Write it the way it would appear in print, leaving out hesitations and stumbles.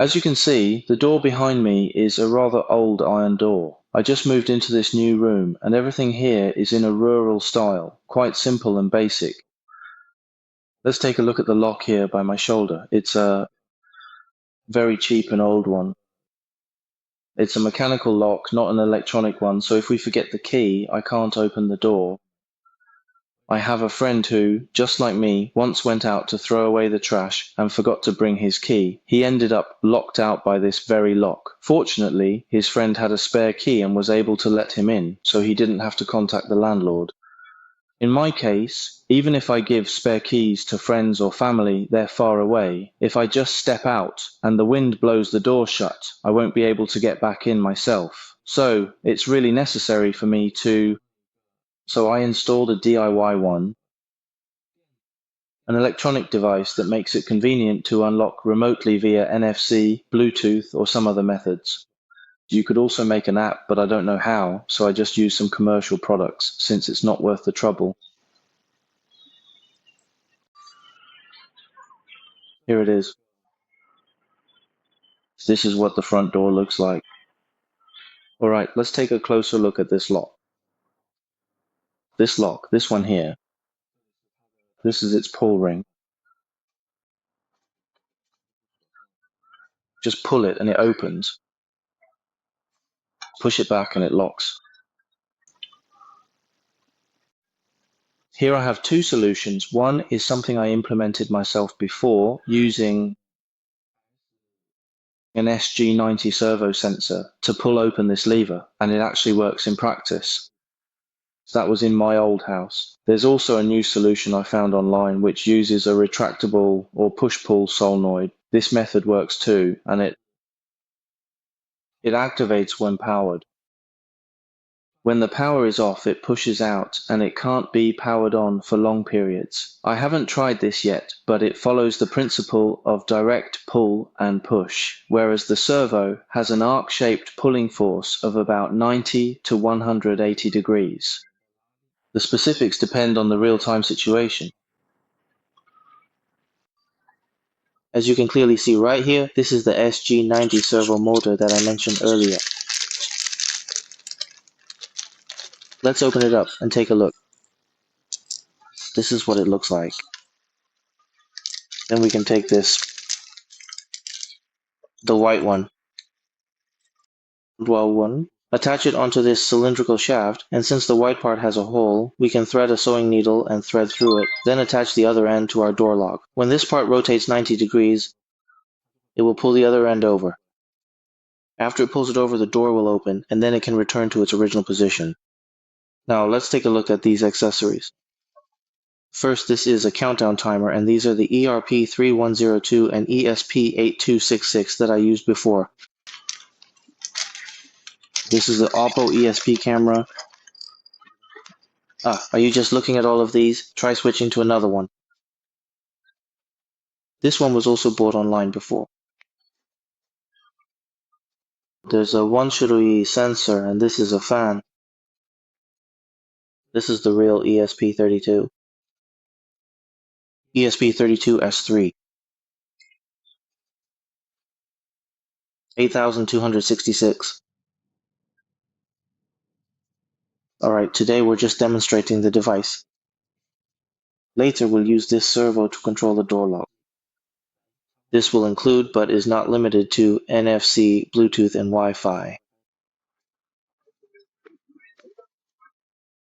As you can see, the door behind me is a rather old iron door. I just moved into this new room and everything here is in a rural style, quite simple and basic. Let's take a look at the lock here by my shoulder. It's a very cheap and old one. It's a mechanical lock, not an electronic one, so if we forget the key, I can't open the door. I have a friend who, just like me, once went out to throw away the trash and forgot to bring his key. He ended up locked out by this very lock. Fortunately, his friend had a spare key and was able to let him in, so he didn't have to contact the landlord. In my case, even if I give spare keys to friends or family, they're far away. If I just step out and the wind blows the door shut, I won't be able to get back in myself. So it's really necessary for me to... So I installed a DIY one, an electronic device that makes it convenient to unlock remotely via NFC, Bluetooth, or some other methods. You could also make an app, but I don't know how, so I just use some commercial products, since it's not worth the trouble. Here it is. This is what the front door looks like. Alright, let's take a closer look at this lock. This lock, this one here, this is its pull ring. Just pull it and it opens. Push it back and it locks. Here I have two solutions. One is something I implemented myself before using an SG90 servo sensor to pull open this lever, and it actually works in practice. That was in my old house. There's also a new solution I found online which uses a retractable or push-pull solenoid. This method works too, and it activates when powered. When the power is off, it pushes out, and it can't be powered on for long periods. I haven't tried this yet, but it follows the principle of direct pull and push, whereas the servo has an arc-shaped pulling force of about 90 to 180 degrees. The specifics depend on the real-time situation. As you can clearly see right here, this is the SG90 servo motor that I mentioned earlier. Let's open it up and take a look. This is what it looks like. Then we can take this, the white one, attach it onto this cylindrical shaft, and since the white part has a hole, we can thread a sewing needle and thread through it, then attach the other end to our door lock. When this part rotates 90 degrees, it will pull the other end over. After it pulls it over, the door will open, and then it can return to its original position. Now let's take a look at these accessories. First, this is a countdown timer, and these are the ERP3102 and ESP8266 that I used before. This is the Oppo ESP camera. Are you just looking at all of these? Try switching to another one. This one was also bought online before. There's a 1-shirui sensor, and this is a fan. This is the real ESP32. ESP32S3. 8266. Alright, today we're just demonstrating the device. Later we'll use this servo to control the door lock. This will include, but is not limited to, NFC, Bluetooth, and Wi-Fi.